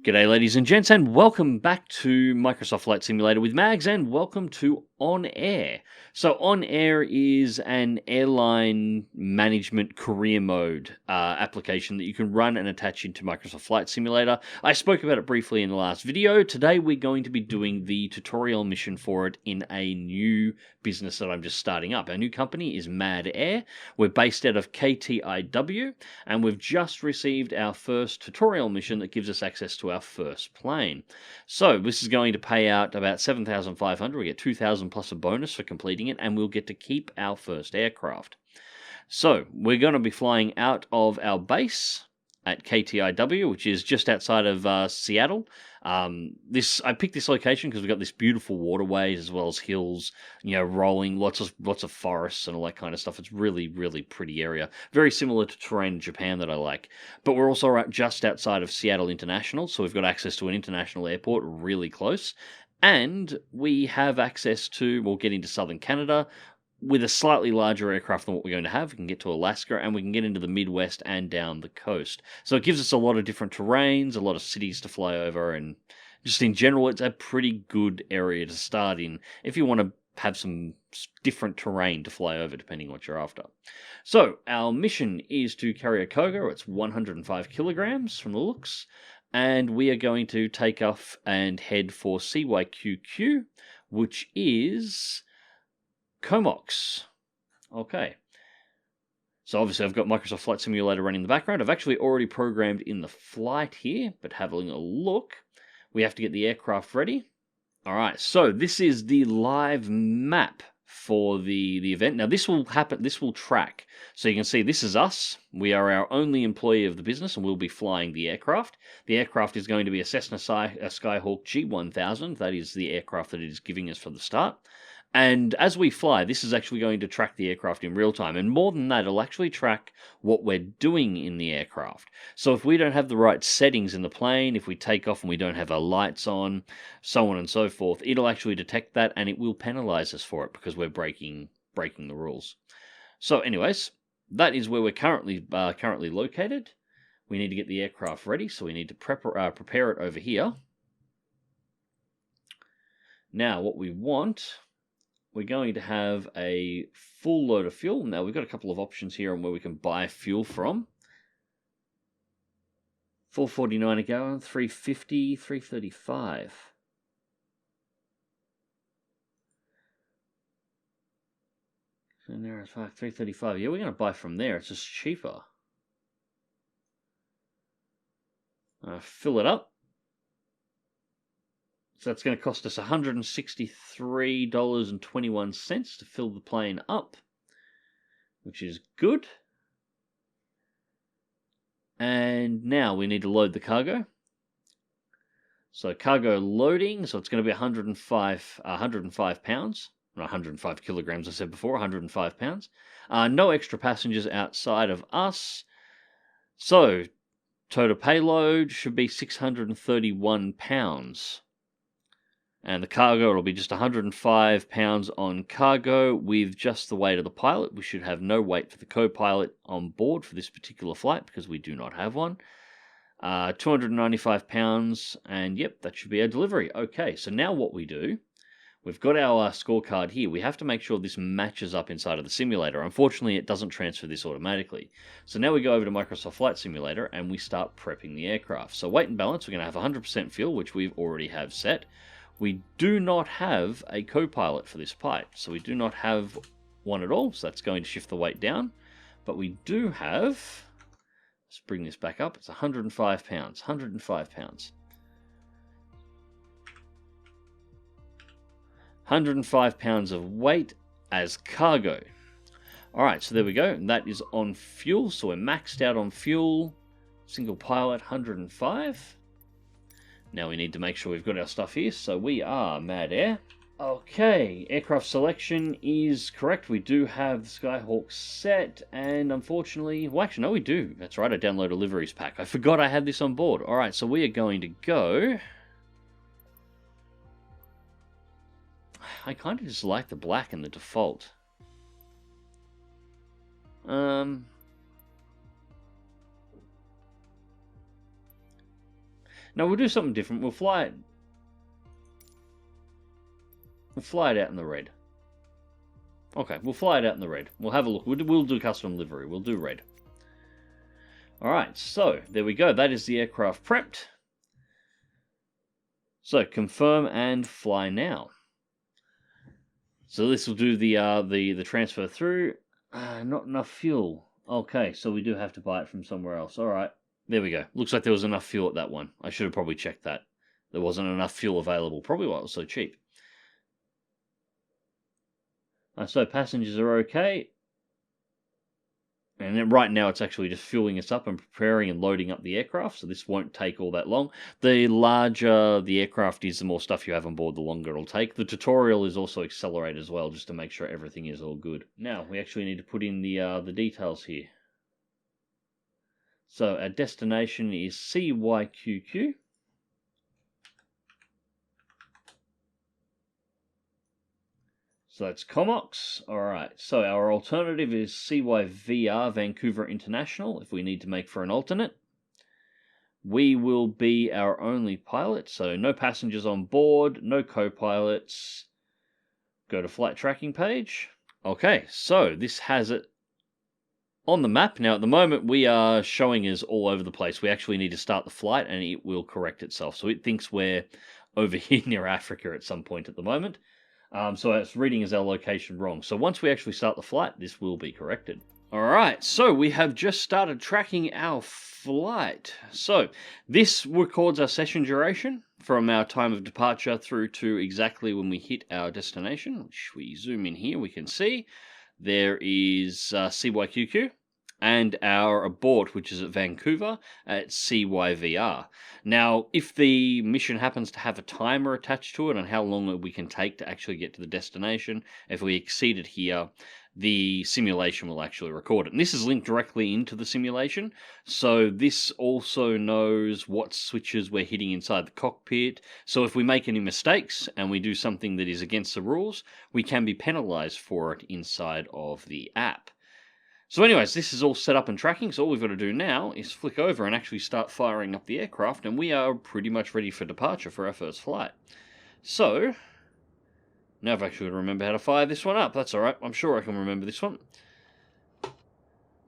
G'day ladies and gents, and welcome back to Microsoft Flight Simulator with Mags, and welcome to On Air. So On Air is an airline management career mode application that you can run and attach into Microsoft Flight Simulator. I spoke about it briefly in the last video. Today we're going to be doing the tutorial mission for it in a new business that I'm just starting up. Our new company is Mad Air. We're based out of KTIW, and we've just received our first tutorial mission that gives us access to our first plane. So this is going to pay out about 7,500. We get 2,000 plus a bonus for completing it, and we'll get to keep our first aircraft. So we're going to be flying out of our base at KTIW, which is just outside of Seattle. I picked this location because we've got this beautiful waterways as well as hills, rolling, lots of forests and all that kind of stuff. It's really, really pretty area. Very similar to terrain in Japan that I like. But we're also just outside of Seattle International, so we've got access to an international airport really close. And we have access to, we'll get into southern Canada, with a slightly larger aircraft than what we're going to have. We can get to Alaska, and we can get into the Midwest and down the coast. So it gives us a lot of different terrains, a lot of cities to fly over, and just in general, it's a pretty good area to start in if you want to have some different terrain to fly over, depending on what you're after. So our mission is to carry a cargo. It's 105 kilograms from the looks, and we are going to take off and head for CYQQ, which is Comox. Okay. So obviously I've got Microsoft Flight Simulator running in the background. I've actually already programmed in the flight here, but having a look, we have to get the aircraft ready. All right, so this is the live map for the event. Now this will happen, this will track. So you can see this is us. We are our only employee of the business, and we'll be flying the aircraft. The aircraft is going to be a Cessna Skyhawk G1000. That is the aircraft that it is giving us for the start. And as we fly, this is actually going to track the aircraft in real time. And more than that, it'll actually track what we're doing in the aircraft. So if we don't have the right settings in the plane, if we take off and we don't have our lights on, so on and so forth, it'll actually detect that, and it will penalize us for it because we're breaking the rules. So anyways, that is where we're currently located. We need to get the aircraft ready, so we need to prepare it over here. Now what we want, we're going to have a full load of fuel. Now, we've got a couple of options here on where we can buy fuel from. $4.49 a gallon, $3.50, $3.35. And there it's $3.35. Yeah, we're going to buy from there. It's just cheaper. Fill it up. So that's going to cost us $163.21 to fill the plane up, which is good. And now we need to load the cargo. So cargo loading, so it's going to be 105 pounds. Not 105 kilograms, I said before, 105 pounds. No extra passengers outside of us. So total payload should be 631 pounds. And the cargo will be just 105 pounds on cargo with just the weight of the pilot. We should have no weight for the co-pilot on board for this particular flight because we do not have one. 295 pounds, and yep, that should be our delivery. Okay, so now what we do, we've got our scorecard here. We have to make sure this matches up inside of the simulator. Unfortunately, it doesn't transfer this automatically. So now we go over to Microsoft Flight Simulator and we start prepping the aircraft. So weight and balance, we're going to have 100% fuel, which we already have set. We do not have a co-pilot for this flight, so we do not have one at all, so that's going to shift the weight down. But we do have, let's bring this back up, it's 105 pounds, 105 pounds. 105 pounds of weight as cargo. Alright, so there we go, and that is on fuel, so we're maxed out on fuel, single pilot, 105. Now we need to make sure we've got our stuff here, so we are Mad Air. Okay, aircraft selection is correct. We do have the Skyhawk set, and unfortunately, well actually no we do. That's right, I downloaded a liveries pack. I forgot I had this on board. Alright, so we are going to go... I kind of just like the black in the default. No, we'll do something different. We'll fly it out in the red. Okay, we'll fly it out in the red. We'll have a look. We'll do custom livery. We'll do red. Alright, so there we go. That is the aircraft prepped. So confirm and fly now. So this will do the transfer through. Not enough fuel. Okay, so we do have to buy it from somewhere else. Alright, there we go. Looks like there was enough fuel at that one. I should have probably checked that. There wasn't enough fuel available. Probably why it was so cheap. So passengers are okay. And then right now it's actually just fueling us up and preparing and loading up the aircraft, so this won't take all that long. The larger the aircraft is, the more stuff you have on board, the longer it'll take. The tutorial is also accelerated as well, just to make sure everything is all good. Now, we actually need to put in the details here. So our destination is CYQQ. So that's Comox. Alright, so our alternative is CYVR, Vancouver International, if we need to make for an alternate. We will be our only pilot, so no passengers on board, no co-pilots. Go to flight tracking page. Okay, so this has it on the map. Now at the moment we are showing us all over the place. We actually need to start the flight and it will correct itself. So it thinks we're over here near Africa at some point at the moment. So it's reading as our location wrong. So once we actually start the flight, this will be corrected. Alright, so we have just started tracking our flight. So this records our session duration from our time of departure through to exactly when we hit our destination, which we zoom in here, we can see. There is CYQQ. And our abort, which is at Vancouver, at CYVR. Now, if the mission happens to have a timer attached to it on how long we can take to actually get to the destination, if we exceed it here, the simulation will actually record it. And this is linked directly into the simulation, so this also knows what switches we're hitting inside the cockpit. So if we make any mistakes and we do something that is against the rules, we can be penalized for it inside of the app. So anyways, this is all set up and tracking, so all we've got to do now is flick over and actually start firing up the aircraft, and we are pretty much ready for departure for our first flight. So, now I've actually got to remember how to fire this one up. That's alright, I'm sure I can remember this one.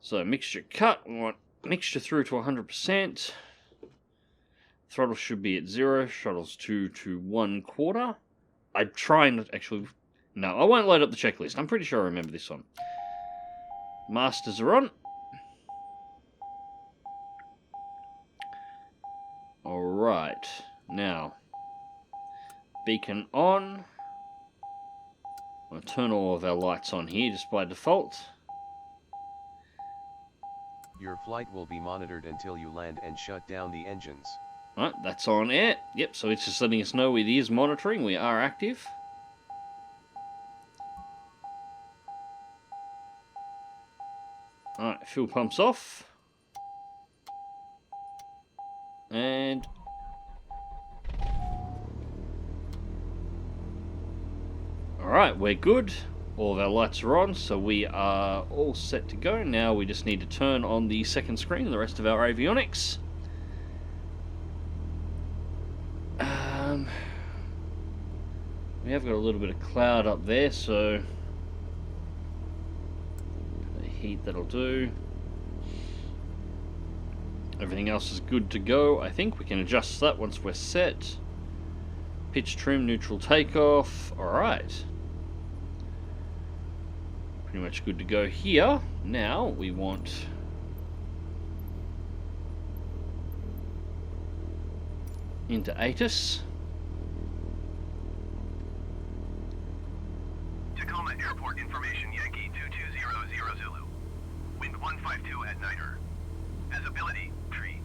So, mixture cut, we want mixture through to 100%. Throttle should be at 0, shuttles 2 to 1/4. I try and actually... No, I won't load up the checklist, I'm pretty sure I remember this one. Masters are on. Alright, now, beacon on. I'll turn all of our lights on here just by default. Your flight will be monitored until you land and shut down the engines. Right, that's on air. Yep, so it's just letting us know it is monitoring. We are active. Alright, fuel pumps off. And... Alright, we're good. All of our lights are on, so we are all set to go. Now we just need to turn on the second screen and the rest of our avionics. We have got a little bit of cloud up there, so... heat, that'll do. Everything else is good to go. I think we can adjust that once we're set. Pitch trim, neutral takeoff. Alright. Pretty much good to go here. Now we want into HoTaS. Tacoma Airport information, Yankee 2200 Zulu. Wind 152 at niter. Visibility, tree.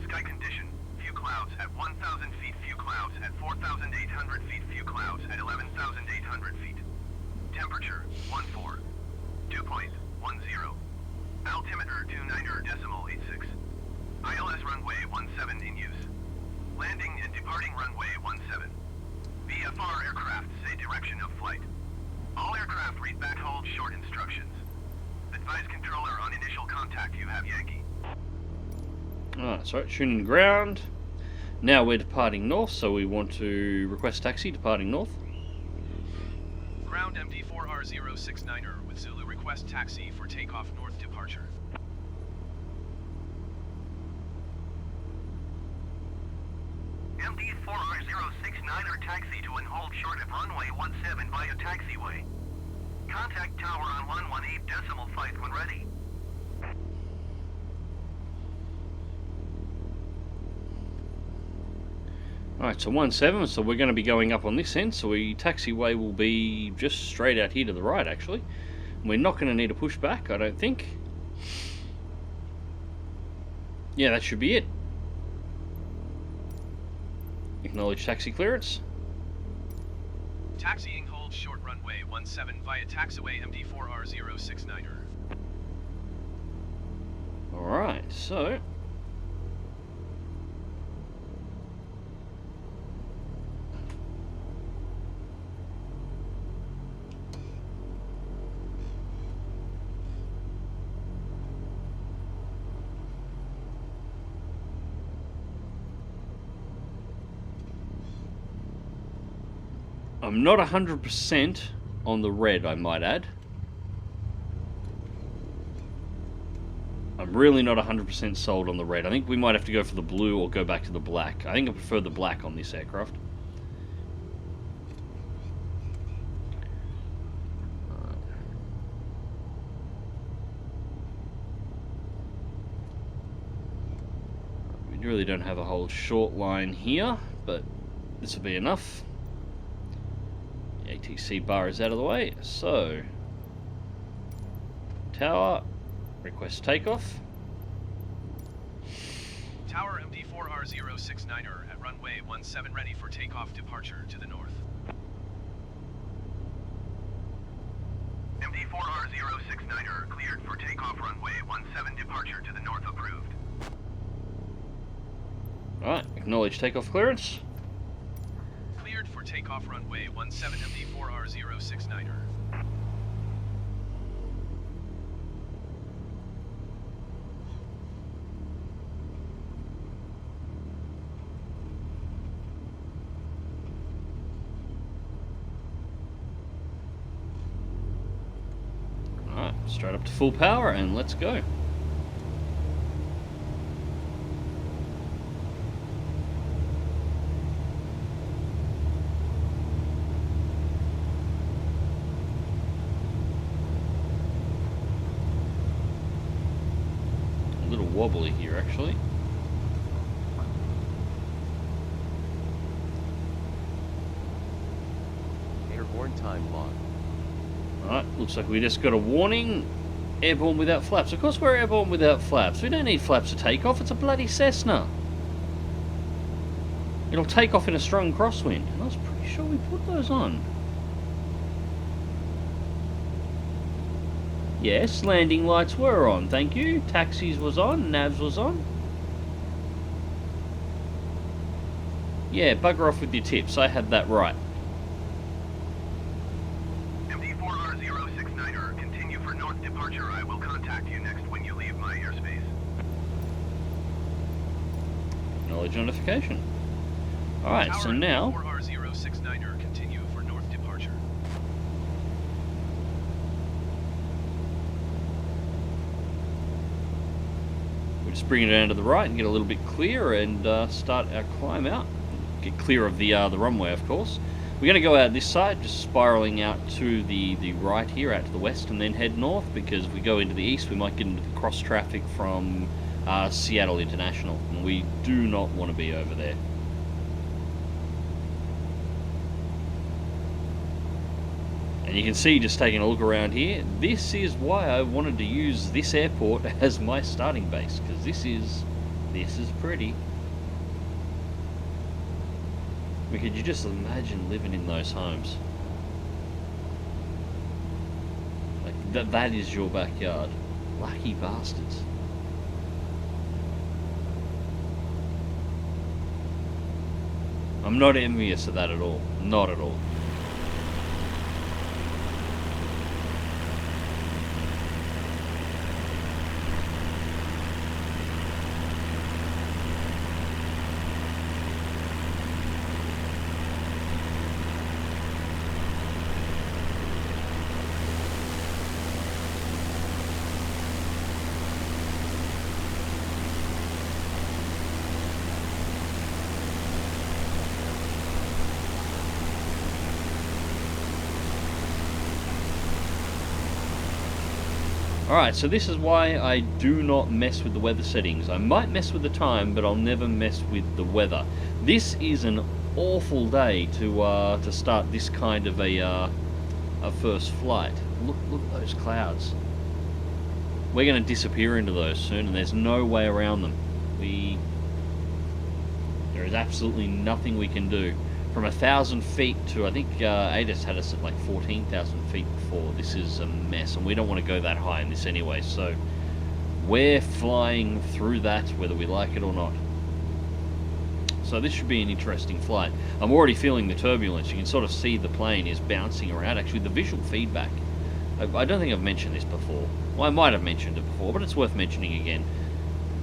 Sky condition, few clouds at 1,000 feet, few clouds at 4,800 feet, few clouds at 11,800 feet. Temperature, 14. Dew point, 10. Altimeter 29.86. ILS runway 17 in use. Landing and departing runway 17. VFR aircraft say direction of flight. All aircraft read back hold short instructions. Advise controller on initial contact you have, Yankee. Alright, so tuning ground. Now we're departing north, so we want to request taxi departing north. Ground MD4R069er with Zulu request taxi for takeoff north departure. MD4R069er taxi to and hold short at runway 17 via taxiway. Contact tower on 118.5 when ready. Alright, so 17, so we're going to be going up on this end, so taxiway will be just straight out here to the right, actually. We're not going to need a pushback, I don't think. Yeah, that should be it. Acknowledge taxi clearance. Taxiing hold short runway 17 via taxiway MD4R069er. Alright, so... I'm not 100% on the red, I might add. I'm really not 100% sold on the red. I think we might have to go for the blue or go back to the black. I think I prefer the black on this aircraft. We really don't have a whole short line here, but this will be enough. The ATC bar is out of the way, so tower, request takeoff. Tower MD4R069er at runway 17 ready for takeoff departure to the north. MD4R069er cleared for takeoff runway 17 departure to the north approved. Alright, acknowledge takeoff clearance. Cleared for takeoff runway 17 MD4R069er. Alright, straight up to full power and let's go. Wobbly here actually. Airborne time log. Alright, looks like we just got a warning. Airborne without flaps. Of course we're airborne without flaps. We don't need flaps to take off. It's a bloody Cessna. It'll take off in a strong crosswind. I was pretty sure we put those on. Yes, landing lights were on, thank you. Taxis was on, navs was on. Yeah, bugger off with your tips, I had that right. MD4R069er, continue for north departure. I will contact you next when you leave my airspace. Acknowledge notification. Alright, so now... MD4R069er, continue for north departure. Just bring it down to the right and get a little bit clear and start our climb out. Get clear of the runway, of course. We're going to go out this side, just spiraling out to the right here, out to the west, and then head north, because if we go into the east, we might get into the cross traffic from Seattle International, and we do not want to be over there. And you can see, just taking a look around here, this is why I wanted to use this airport as my starting base, because this is pretty. I mean, could you just imagine living in those homes? Like that is your backyard. Lucky bastards. I'm not envious of that at all. Not at all. Alright, so this is why I do not mess with the weather settings. I might mess with the time, but I'll never mess with the weather. This is an awful day to start this kind of a first flight. Look at those clouds. We're going to disappear into those soon, and there's no way around them. There is absolutely nothing we can do. From 1,000 feet to, I think HoTaS had us at like 14,000 feet before. This is a mess, and we don't want to go that high in this anyway, so we're flying through that whether we like it or not. So this should be an interesting flight. I'm already feeling the turbulence. You can sort of see the plane is bouncing around. Actually, the visual feedback, I don't think I've mentioned this before. Well, I might have mentioned it before, but it's worth mentioning again.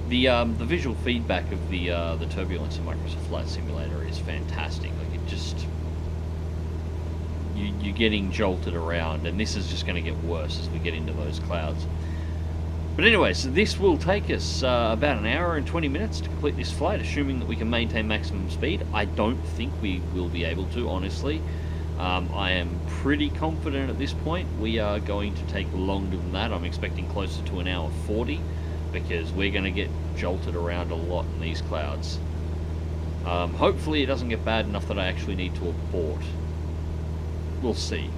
The visual feedback of the turbulence in Microsoft Flight Simulator is fantastic. Like, it just, you're getting jolted around, and this is just going to get worse as we get into those clouds. But anyway, so this will take us about an hour and 20 minutes to complete this flight, assuming that we can maintain maximum speed. I don't think we will be able to, honestly. I am pretty confident at this point we are going to take longer than that. I'm expecting closer to an hour 40, because we're going to get jolted around a lot in these clouds. Hopefully it doesn't get bad enough that I actually need to abort. We'll see.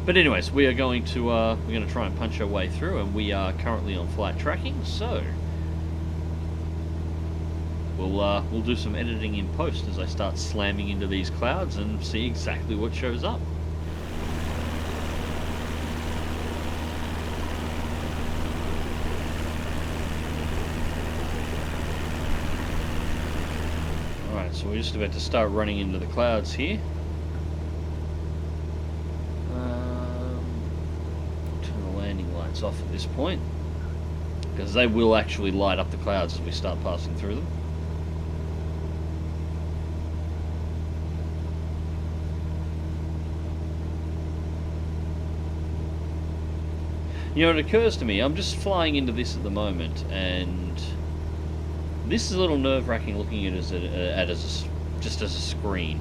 But anyways, we are going to we're going to try and punch our way through, and we are currently on flight tracking, so we'll do some editing in post as I start slamming into these clouds and see exactly what shows up. Alright, so we're just about to start running into the clouds here. Turn the landing lights off at this point, because they will actually light up the clouds as we start passing through them. You know, it occurs to me, I'm just flying into this at the moment, and this is a little nerve-wracking looking at it just as a screen.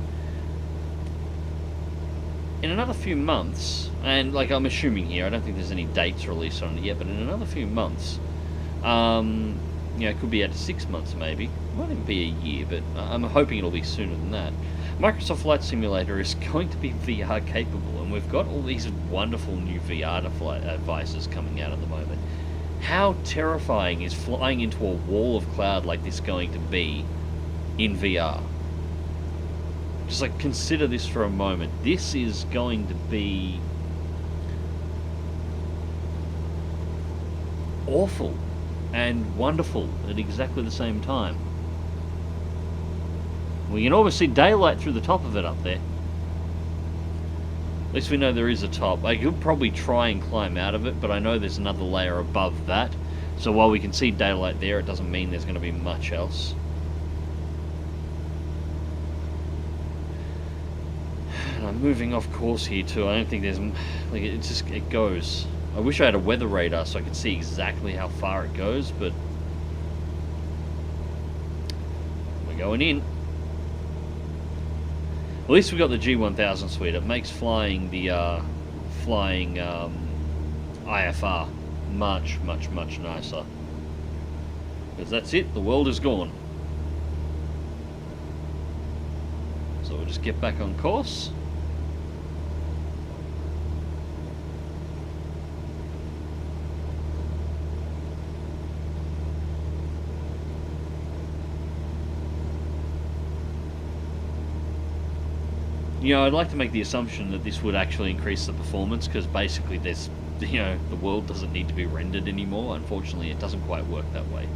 In another few months, and like I'm assuming here, I don't think there's any dates released on it yet, but in another few months, you know, it could be out to 6 months maybe, it might even be a year, but I'm hoping it'll be sooner than that. Microsoft Flight Simulator is going to be VR capable, and we've got all these wonderful new VR devices coming out at the moment. How terrifying is flying into a wall of cloud like this going to be in VR? Just like, consider this for a moment. This is going to be awful and wonderful at exactly the same time. We can almost see daylight through the top of it up there. At least we know there is a top. I could probably try and climb out of it, but I know there's another layer above that. So while we can see daylight there, it doesn't mean there's going to be much else. And I'm moving off course here too. I don't think there's... like, it goes. I wish I had a weather radar so I could see exactly how far it goes, but... we're going in. At least we got the G1000 suite. It makes flying the IFR much nicer. Because that's it, the world is gone. So we'll just get back on course. You know, I'd like to make the assumption that this would actually increase the performance, because basically there's, you know, the world doesn't need to be rendered anymore. Unfortunately, it doesn't quite work that way.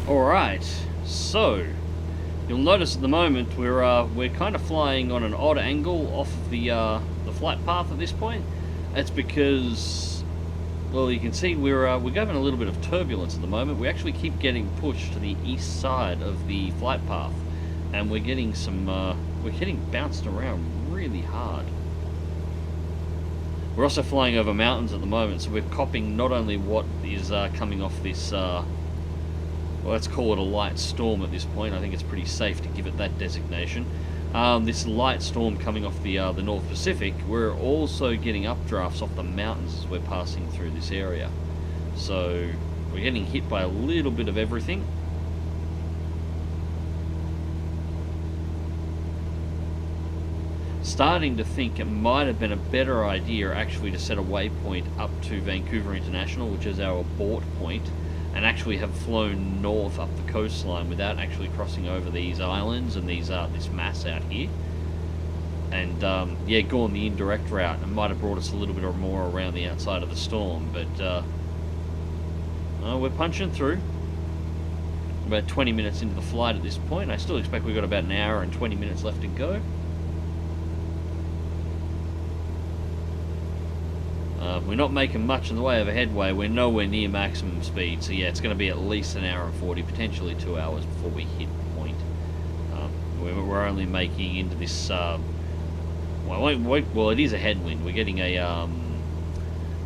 Alright, so you'll notice at the moment we're kind of flying on an odd angle off of the flight path at this point. That's because, Well, you can see we're having a little bit of turbulence at the moment. We actually keep getting pushed to the east side of the flight path, and we're getting bounced around really hard. We're also flying over mountains at the moment, so we're copying not only what is coming off this, well, let's call it a light storm at this point. I think it's pretty safe to give it that designation. This light storm coming off the North Pacific, we're also getting updrafts off the mountains as we're passing through this area. So we're getting hit by a little bit of everything. Starting to think it might have been a better idea actually to set a waypoint up to Vancouver International, which is our abort point, and actually have flown north up the coastline without actually crossing over these islands and these this mass out here. And yeah, gone the indirect route. It might have brought us a little bit or more around the outside of the storm, but we're punching through. About 20 minutes into the flight at this point. I still expect we've got about an hour and 20 minutes left to go. We're not making much in the way of a headway. We're nowhere near maximum speed, so yeah, it's going to be at least an hour and 40, potentially 2 hours before we hit point. We're only making into this. Well, it is a headwind. We're getting a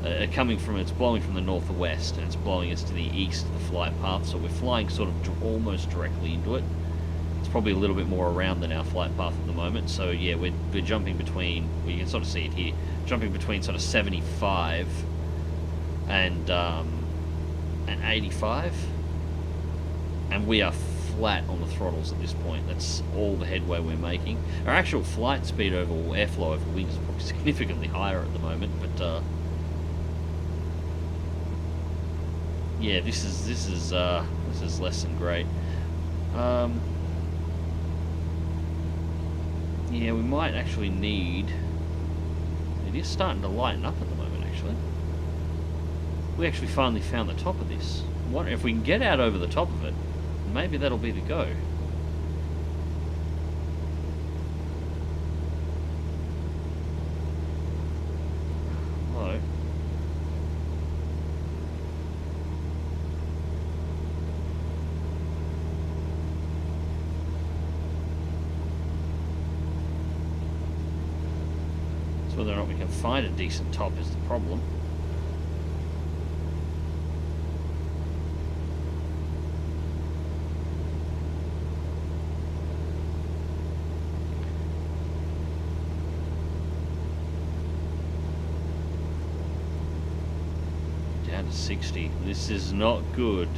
it's blowing from the northwest, and it's blowing us to the east of the flight path. So we're flying sort of almost directly into it. It's probably a little bit more around than our flight path at the moment. So yeah, we're jumping between. Well, you can sort of see it here. Jumping between sort of 75 and 85, and we are flat on the throttles at this point. That's all the headway we're making. Our actual flight speed over airflow over wings is probably significantly higher at the moment, but yeah, this is less than great. Yeah, we might actually need. It is starting to lighten up at the moment, actually. We actually finally found the top of this. If we can get out over the top of it, maybe that'll be the go. Hello. Whether or not we can find a decent top is the problem. Down to 60. This is not good.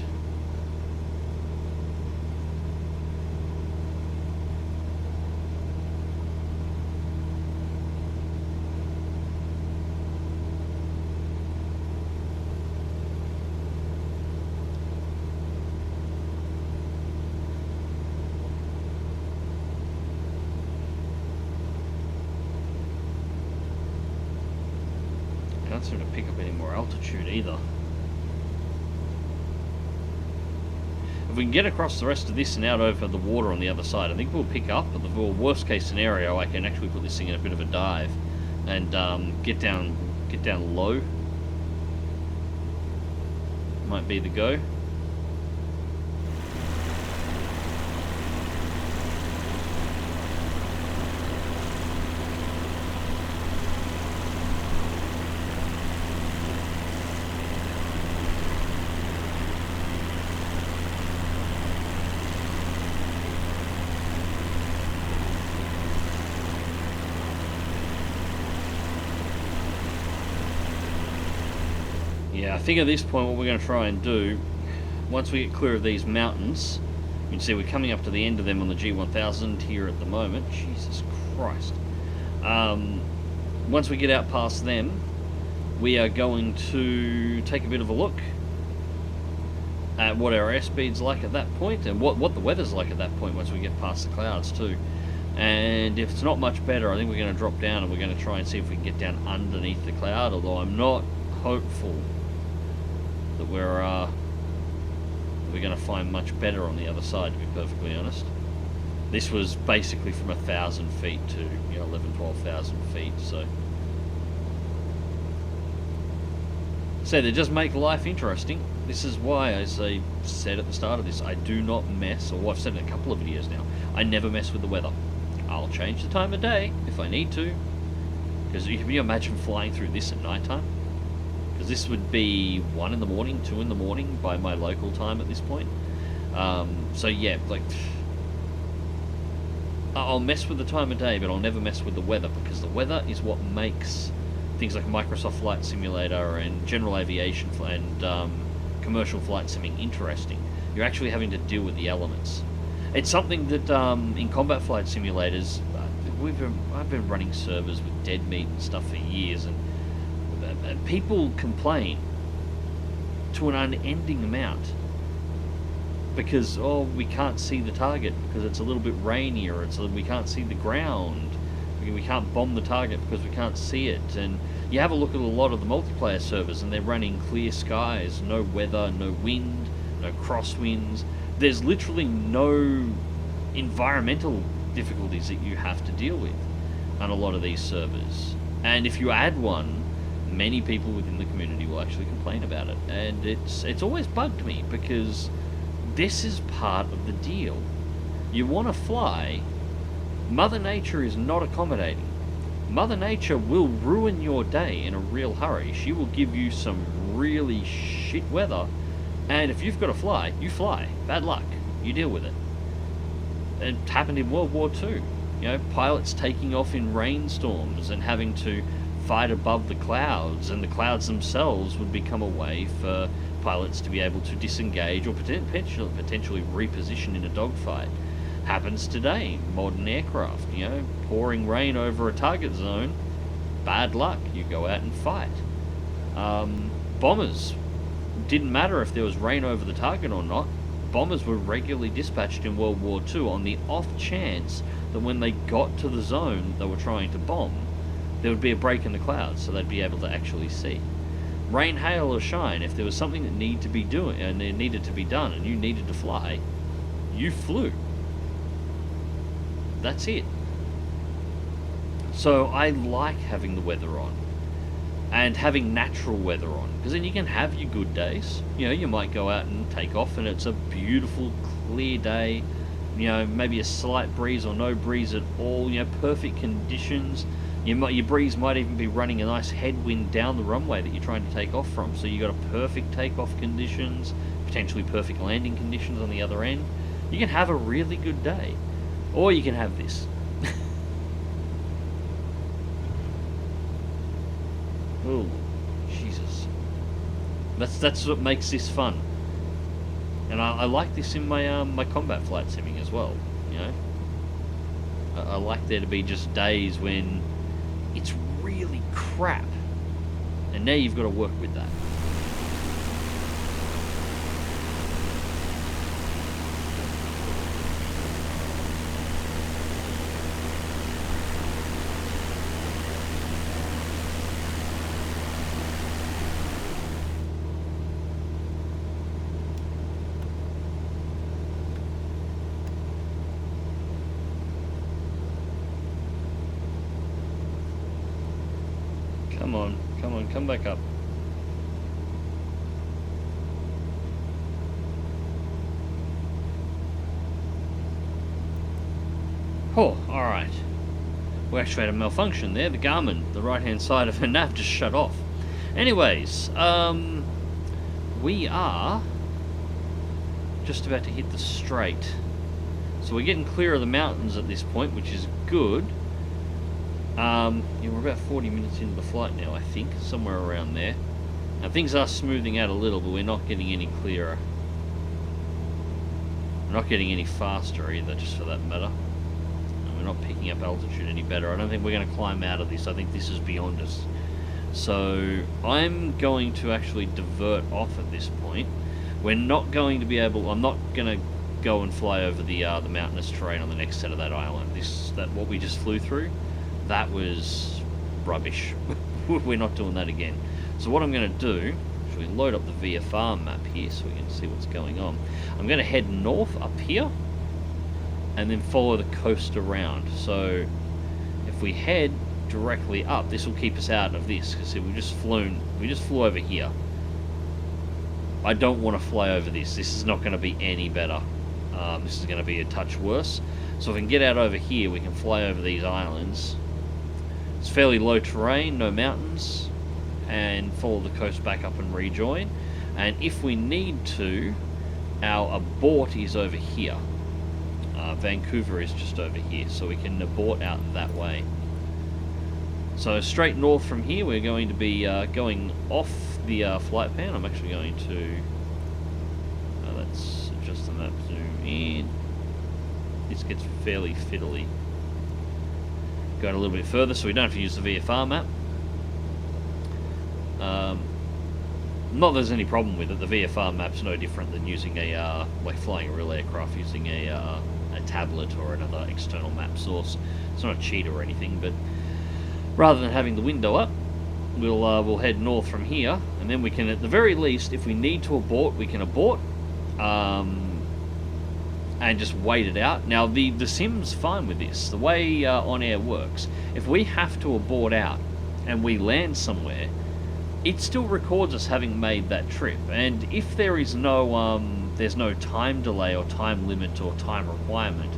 Can't seem to pick up any more altitude either. If we can get across the rest of this and out over the water on the other side, I think we'll pick up. But the worst case scenario, I can actually put this thing in a bit of a dive and get down low. Might be the go. Yeah, I think at this point what we're going to try and do, once we get clear of these mountains, you can see we're coming up to the end of them on the G1000 here at the moment. Jesus Christ. Once we get out past them, we are going to take a bit of a look at what our airspeed's like at that point, and what the weather's like at that point once we get past the clouds too. And if it's not much better, I think we're going to drop down and we're going to try and see if we can get down underneath the cloud, although I'm not hopeful that we're going to find much better on the other side, to be perfectly honest. This was basically from 1,000 feet to 11,000 to 12,000 feet, so So they just make life interesting. This is why, as I said at the start of this, I do not mess, or I've said in a couple of videos now, I never mess with the weather. I'll change the time of day if I need to, because can you imagine flying through this at night time? Because this would be 1 in the morning, 2 in the morning by my local time at this point. So yeah, like, I'll mess with the time of day, but I'll never mess with the weather, because the weather is what makes things like Microsoft Flight Simulator and general aviation and commercial flight simming interesting. You're actually having to deal with the elements. It's something that in combat flight simulators, I've been running servers with dead meat and stuff for years, and people complain to an unending amount because, oh, we can't see the target because it's a little bit rainy, or we can't see the ground, we can't bomb the target because we can't see it. And you have a look at a lot of the multiplayer servers and they're running clear skies, no weather, no wind, no crosswinds. There's literally no environmental difficulties that you have to deal with on a lot of these servers. And if you add one, many people within the community will actually complain about it. And it's always bugged me, because this is part of the deal. You want to fly, Mother Nature is not accommodating. Mother Nature will ruin your day in a real hurry. She will give you some really shit weather, and if you've got to fly, you fly. Bad luck. You deal with it. It happened in World War II. You know, pilots taking off in rainstorms and having to fight above the clouds, and the clouds themselves would become a way for pilots to be able to disengage or potentially reposition in a dogfight. Happens today, modern aircraft, you know, pouring rain over a target zone, bad luck, you go out and fight. Bombers, didn't matter if there was rain over the target or not, bombers were regularly dispatched in World War II on the off chance that when they got to the zone they were trying to bomb, there would be a break in the clouds so they'd be able to actually see. Rain, hail or shine, if there was something that needed to be done and you needed to fly, you flew. That's it. So I like having the weather on and having natural weather on, because then you can have your good days. You know, you might go out and take off and it's a beautiful clear day, you know, maybe a slight breeze or no breeze at all, you know, perfect conditions. Your breeze might even be running a nice headwind down the runway that you're trying to take off from, so you got a perfect takeoff conditions, potentially perfect landing conditions on the other end. You can have a really good day. Or you can have this. Oh, Jesus. That's what makes this fun. And I like this in my my combat flight simming as well, you know. I like there to be just days when it's really crap. And now you've got to work with that. Come on, come back up. Oh, alright. We actually had a malfunction there. The Garmin, the right-hand side of her nav just shut off. Anyways, we are just about to hit the straight. So we're getting clear of the mountains at this point, which is good. Yeah, we're about 40 minutes into the flight now, I think, somewhere around there. Now things are smoothing out a little, but we're not getting any clearer. We're not getting any faster either, just for that matter. And we're not picking up altitude any better. I don't think we're going to climb out of this. I think this is beyond us. So I'm going to actually divert off at this point. We're not going to be able... I'm not going to go and fly over the mountainous terrain on the next set of that island. What we just flew through, that was rubbish. We're not doing that again. So what I'm going to do, actually load up the VFR map here so we can see what's going on. I'm going to head north up here and then follow the coast around. So if we head directly up, this will keep us out of this, because we just flew over here. I don't want to fly over this. This is not going to be any better. This is going to be a touch worse. So if we can get out over here, we can fly over these islands. It's fairly low terrain, no mountains, and follow the coast back up and rejoin. And if we need to, our abort is over here. Vancouver is just over here, so we can abort out that way. So straight north from here, we're going to be going off the flight pan. I'm actually going to... let's adjust the map, zoom in. This gets fairly fiddly. Going a little bit further so we don't have to use the VFR map. Not that there's any problem with it. The VFR map's no different than using a like flying a real aircraft using a tablet or another external map source. It's not a cheat or anything, but rather than having the window up, we'll head north from here, and then we can, at the very least, if we need to abort, we can abort, and just wait it out. Now the sim's fine with this. The way On Air works, if we have to abort out and we land somewhere, it still records us having made that trip, and if there is there's no time delay or time limit or time requirement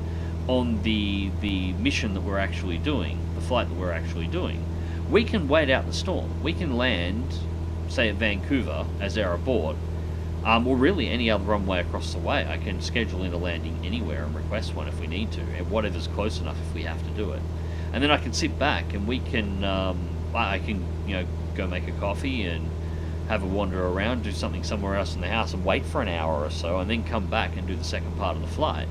on the mission that we're actually doing, the flight that we're actually doing, we can wait out the storm. We can land, say at Vancouver as our abort, or really any other runway across the way. I can schedule in a landing anywhere and request one if we need to, and whatever's close enough if we have to do it. And then I can sit back and we can, I can, go make a coffee and have a wander around, do something somewhere else in the house and wait for an hour or so, and then come back and do the second part of the flight.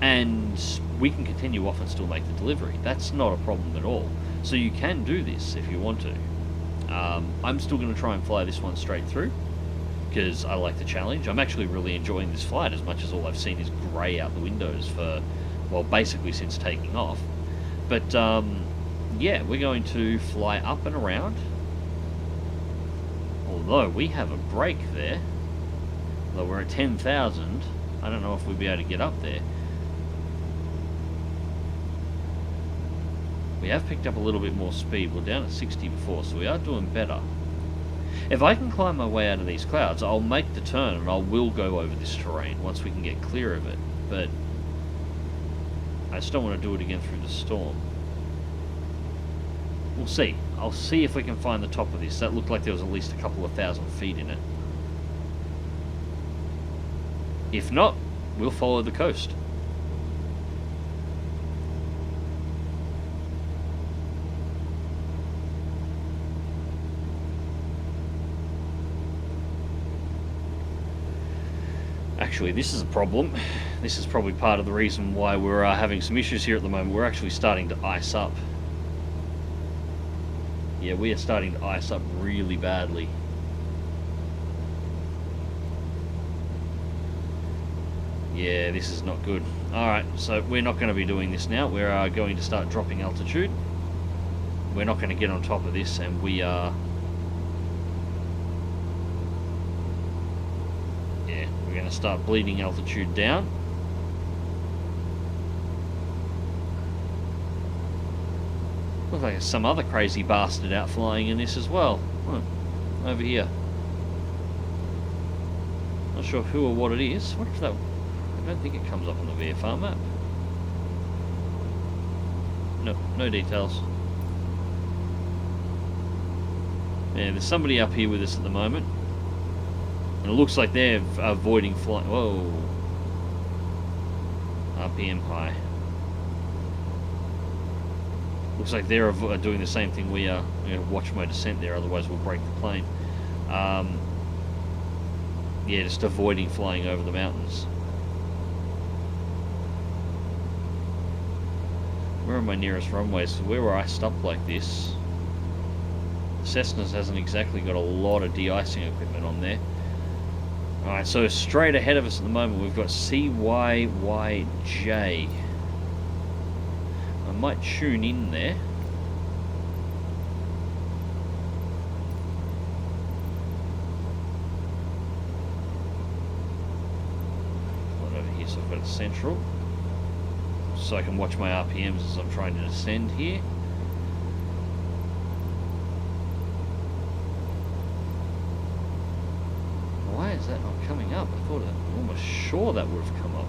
And we can continue off and still make the delivery. That's not a problem at all. So you can do this if you want to. I'm still going to try and fly this one straight through because I like the challenge. I'm actually really enjoying this flight as much as all I've seen is grey out the windows for, well, basically since taking off. But yeah, we're going to fly up and around. Although we have a break there. Although we're at 10,000, I don't know if we'll be able to get up there. We have picked up a little bit more speed. We're down at 60 before, so we are doing better. If I can climb my way out of these clouds, I'll make the turn and I will go over this terrain once we can get clear of it. But I just don't want to do it again through the storm. We'll see. I'll see if we can find the top of this. That looked like there was at least a couple of thousand feet in it. If not, we'll follow the coast. Actually, this is a problem. This is probably part of the reason why we're having some issues here at the moment. We're actually starting to ice up. Yeah, we are starting to ice up really badly. Yeah, this is not good. Alright, so we're not going to be doing this now. We're going to start dropping altitude. We're not going to get on top of this, and we are... yeah, we're going to start bleeding altitude down. Looks like there's some other crazy bastard out flying in this as well. Over here. Not sure who or what it is. What if that... I don't think it comes up on the VFR map. No details. Yeah, there's somebody up here with us at the moment. And it looks like they're avoiding flight. Whoa. RPM high. Looks like they're doing the same thing we are. I'm going to watch my descent there, otherwise we'll break the plane. Yeah, just avoiding flying over the mountains. Where are my nearest runways? So where we're iced up like this, Cessna's hasn't exactly got a lot of de-icing equipment on there. Alright, so straight ahead of us at the moment we've got CYYJ. I might tune in there. One over here, so I've got it central. So I can watch my RPMs as I'm trying to descend here. Why is that? up. I thought I'm almost sure that would have come up.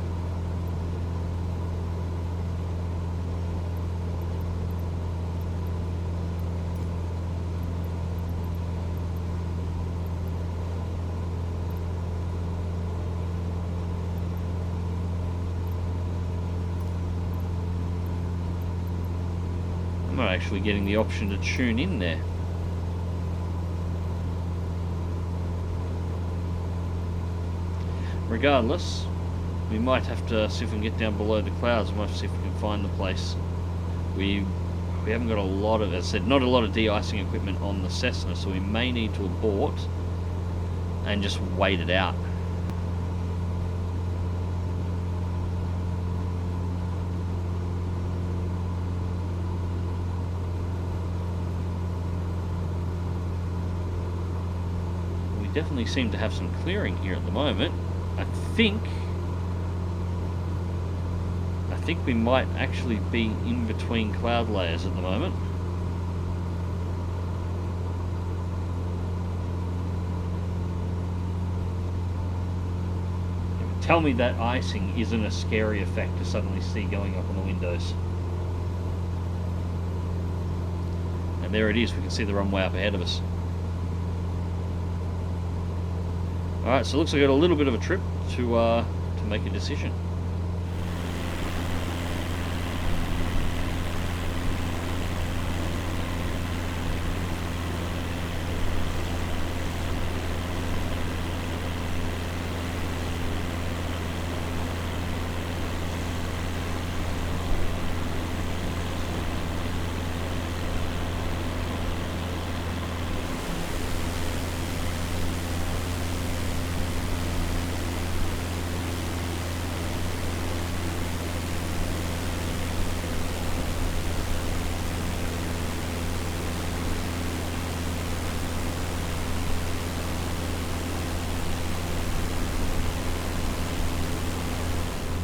I'm not actually getting the option to tune in there. Regardless, we might have to see if we can get down below the clouds. We might have to see if we can find the place. We haven't got a lot of, as I said, not a lot of de-icing equipment on the Cessna, so we may need to abort and just wait it out. We definitely seem to have some clearing here at the moment. I think we might actually be in between cloud layers at the moment. Tell me that icing isn't a scary effect to suddenly see going up on the windows. And there it is, we can see the runway up ahead of us. Alright, so it looks like I got a little bit of a trip to make a decision.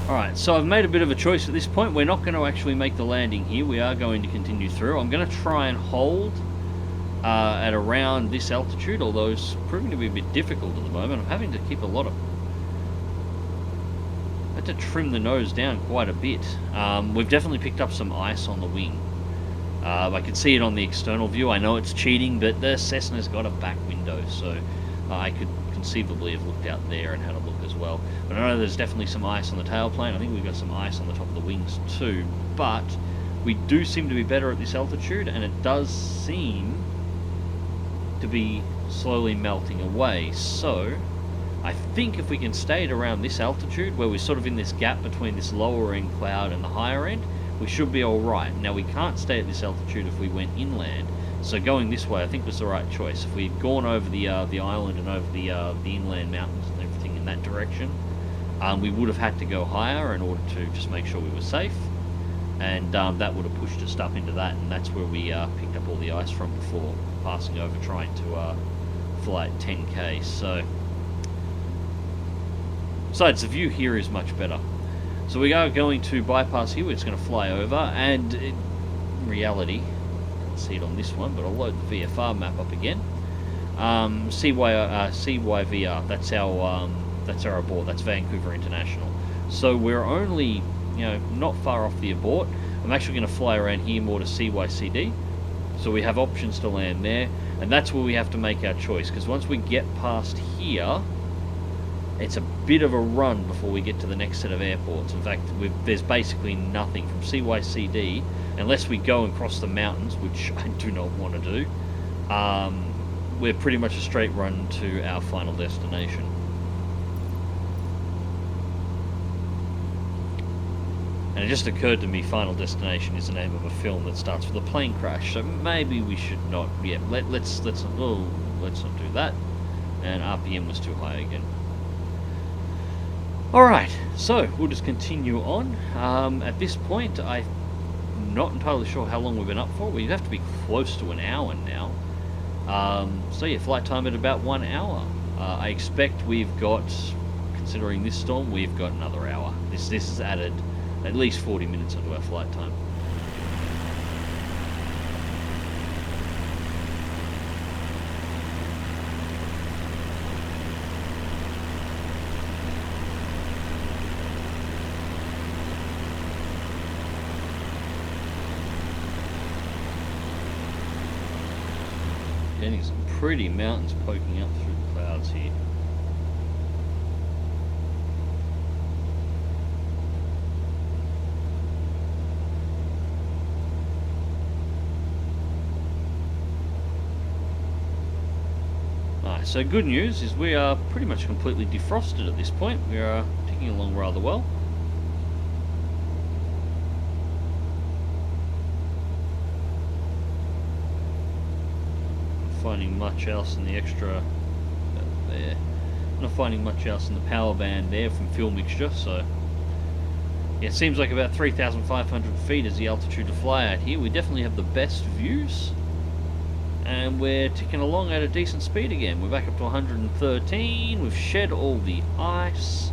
Alright, so I've made a bit of a choice at this point. We're not going to actually make the landing here. We are going to continue through. I'm going to try and hold at around this altitude, although it's proving to be a bit difficult at the moment. I'm having to keep a lot of... I had to trim the nose down quite a bit. We've definitely picked up some ice on the wing. I can see it on the external view. I know it's cheating, but the Cessna's got a back window, so I could conceivably have looked out there and had a look as well. But I know there's definitely some ice on the tailplane. I think we've got some ice on the top of the wings too, but we do seem to be better at this altitude, and it does seem to be slowly melting away. So I think if we can stay at around this altitude, where we're sort of in this gap between this lower end cloud and the higher end, we should be alright. Now we can't stay at this altitude if we went inland, so going this way I think was the right choice. If we'd gone over the island and over the inland mountains and everything in that direction, we would have had to go higher in order to just make sure we were safe, and that would have pushed us up into that, and that's where we picked up all the ice from before passing over trying to fly at 10k. So besides, the view here is much better. So we are going to bypass here. We're just going to fly over, and in reality, see it on this one, but I'll load the VFR map up again. CYVR, that's our abort. That's Vancouver International. So we're only, not far off the abort. I'm actually going to fly around here more to CYCD, so we have options to land there, and that's where we have to make our choice, because once we get past here, it's a bit of a run before we get to the next set of airports. In fact, there's basically nothing from CYCD, unless we go and cross the mountains, which I do not want to do. We're pretty much a straight run to our final destination. And it just occurred to me, Final Destination is the name of a film that starts with a plane crash, so maybe we should not. Yeah, let's not do that. And RPM was too high again. Alright, so we'll just continue on. At this point, I'm not entirely sure how long we've been up for. We have to be close to an hour now. So yeah, flight time at about 1 hour. I expect we've got, considering this storm, we've got another hour. This has added at least 40 minutes onto our flight time. Getting some pretty mountains poking up through the clouds here. Alright, so good news is we are pretty much completely defrosted at this point. We are ticking along rather well. Finding much else in the extra there. Not finding much else in the power band there from fuel mixture, so yeah, it seems like about 3,500 feet is the altitude to fly at here. We definitely have the best views, and we're ticking along at a decent speed again. We're back up to 113. We've shed all the ice.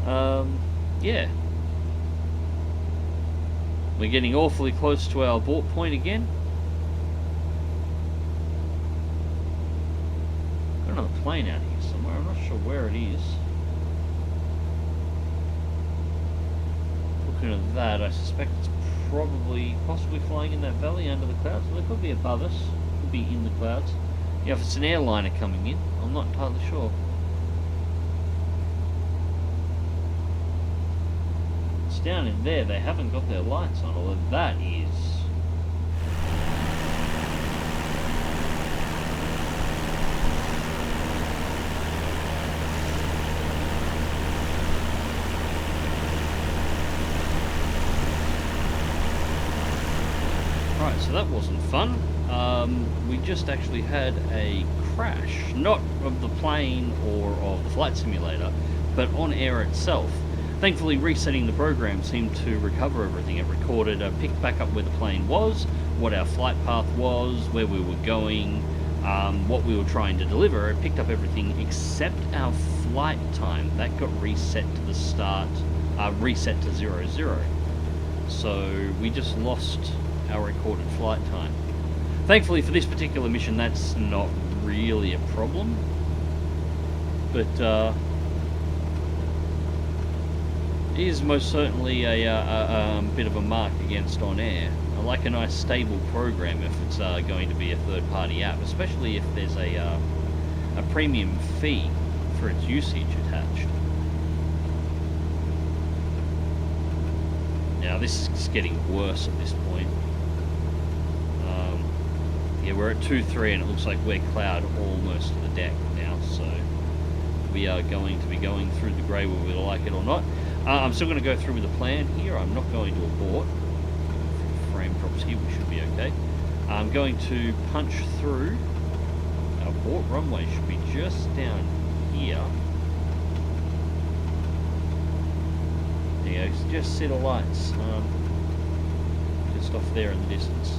Yeah, we're getting awfully close to our abort point again. Another plane out here somewhere. I'm not sure where it is. Looking at that, I suspect it's possibly flying in that valley under the clouds. Well, it could be above us, could be in the clouds. Yeah, if it's an airliner coming in, I'm not entirely sure. It's down in there. They haven't got their lights on, although that is. Right, so that wasn't fun. We just actually had a crash, not of the plane or of the flight simulator, but on air itself. Thankfully, resetting the program seemed to recover everything. It recorded, picked back up where the plane was, what our flight path was, where we were going, what we were trying to deliver. It picked up everything except our flight time. That got reset to the start, reset to 00. So we just lost our recorded flight time. Thankfully for this particular mission that's not really a problem, but is most certainly a bit of a mark against on air. I like a nice stable program if it's going to be a third party app, especially if there's a premium fee for its usage attached. Now this is getting worse at this point. Yeah, we're at 2-3 and it looks like we're cloud almost to the deck now, so we are going to be going through the grey whether we like it or not. I'm still going to go through with the plan here. I'm not going to abort. Frame drops here, we should be okay. I'm going to punch through. Our abort runway should be just down here. There you go, just see the lights. Just off there in the distance.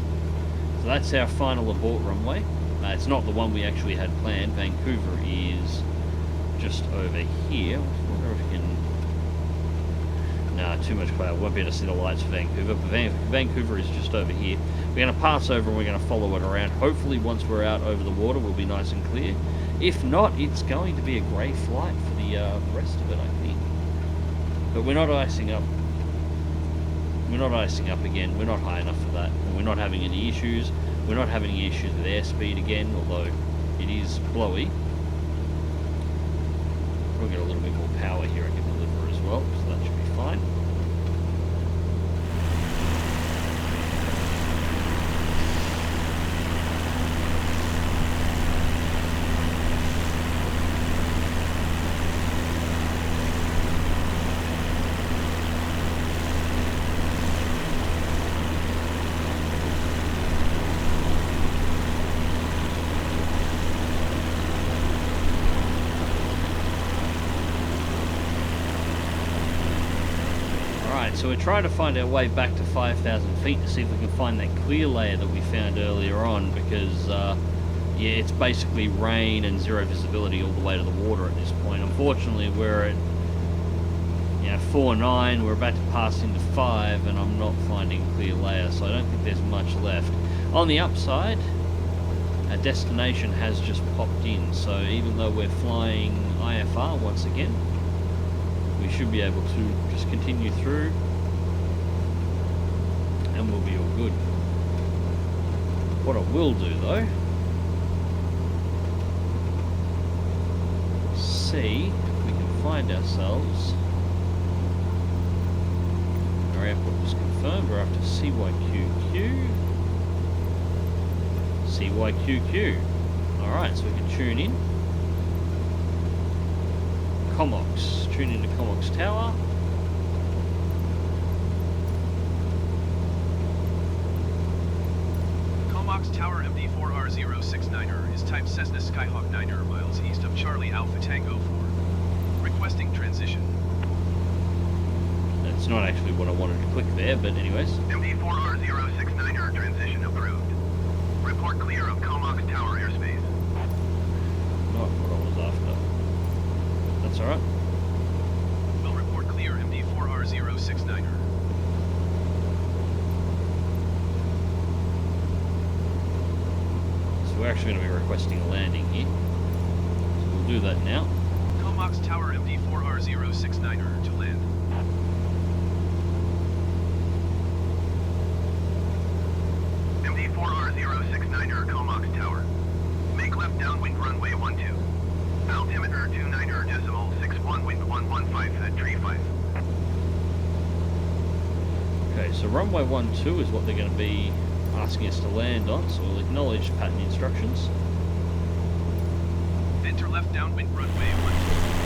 So that's our final abort runway. It's not the one we actually had planned. Vancouver is just over here. I wonder if we can... Nah, too much cloud. Won't be able to see the lights for Vancouver. But Vancouver is just over here. We're going to pass over and we're going to follow it around. Hopefully once we're out over the water we'll be nice and clear. If not, it's going to be a grey flight for the rest of it, I think. But we're not icing up. We're not icing up again. We're not high enough for that. And we're not having any issues. We're not having any issues with airspeed again, although it is blowy. We'll get a little bit more power here and can deliver as well, so that should be fine. So we're trying to find our way back to 5,000 feet to see if we can find that clear layer that we found earlier on, because yeah, it's basically rain and zero visibility all the way to the water at this point. Unfortunately, we're at 4.9, we're about to pass into 5, and I'm not finding clear layer, so I don't think there's much left. On the upside, our destination has just popped in, so even though we're flying IFR once again, we should be able to just continue through and we'll be all good. What I will do though see if we can find ourselves. Our airport was confirmed. We're after CYQQ. CYQQ. Alright, so we can tune in. Comox. Tune into Comox Tower. Comox Tower MD4R069er is type Cessna Skyhawk 9er miles east of Charlie Alpha Tango 4. Requesting transition. That's not actually what I wanted to click there, but anyways. MD4R069er transition approved. Report clear of Comox Tower airspace. Not what I was after. That's alright. Will report clear MD4R069er. So we're actually going to be requesting a landing here. So we'll do that now. Comox Tower MD4R069er to land. MD4R069er Comox Tower. Make left downwind runway 12. Altimeter 29.61 wind 115 at tree 5. Okay, so runway 12 is what they're going to be asking us to land on, so we'll acknowledge pattern instructions. Enter left downwind runway 12.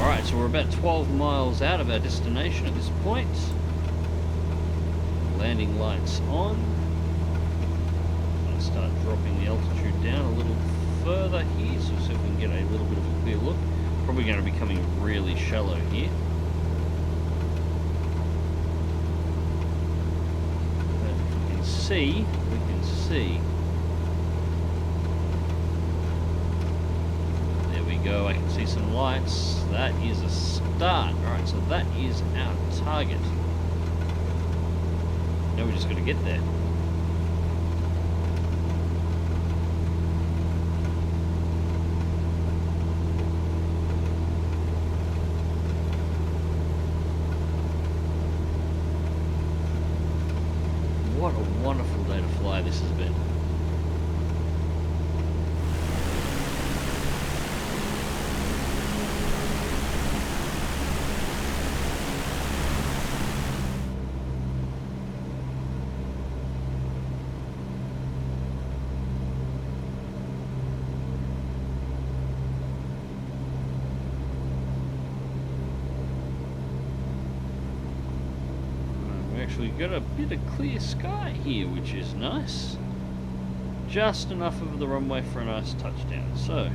Alright, so we're about 12 miles out of our destination at this point. Landing lights on. I'm going to start dropping the altitude down a little further here, so see if we can get a little bit of a clear look. Probably going to be coming really shallow here. But if we can see, we can see. There we go, I can see some lights. That is a start. Alright, so that is our target. Now we just got to get there. What a wonderful day to fly this has been. We've got a bit of clear sky here, which is nice. Just enough of the runway for a nice touchdown. So,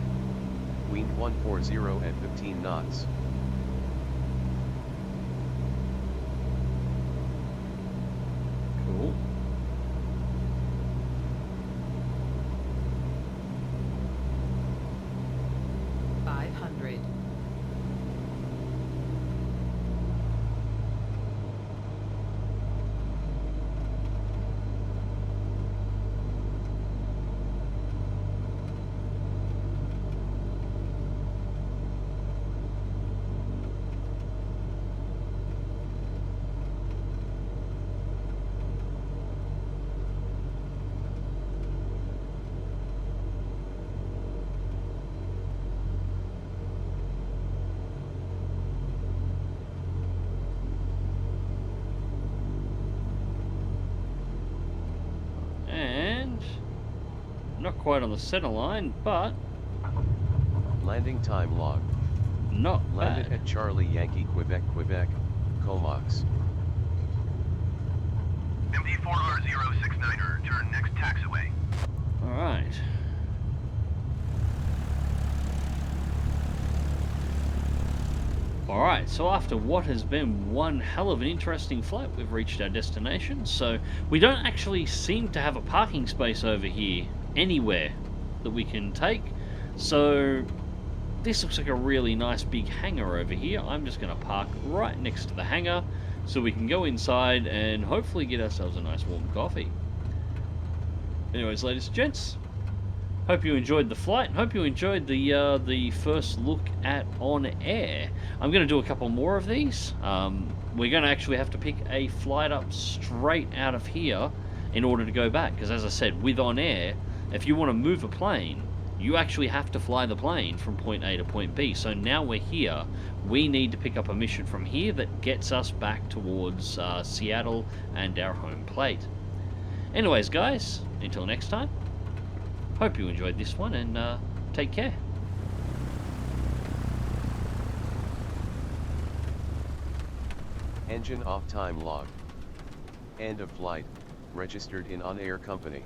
Wind 140 at 15 knots. cool. Not quite on the center line, but Landing time log. not Landed bad. at Charlie Yankee Quebec Quebec, Comox. MD4R069er, turn next taxiway. Alright. Alright, so after what has been one hell of an interesting flight, we've reached our destination. So we don't actually seem to have a parking space over here anywhere that we can take. So this looks like a really nice big hangar over here. I'm just going to park right next to the hangar so we can go inside and hopefully get ourselves a nice warm coffee. Anyways, ladies and gents, Hope you enjoyed the flight. Hope you enjoyed the first look at On Air. I'm going to do a couple more of these. We're going to actually have to pick a flight up straight out of here in order to go back. Because as I said, with On Air, if you want to move a plane, you actually have to fly the plane from point A to point B. So now we're here. We need to pick up a mission from here that gets us back towards Seattle and our home plate. Anyways, guys, until next time. Hope you enjoyed this one, and take care. Engine off time log. End of flight, registered in On Air Company.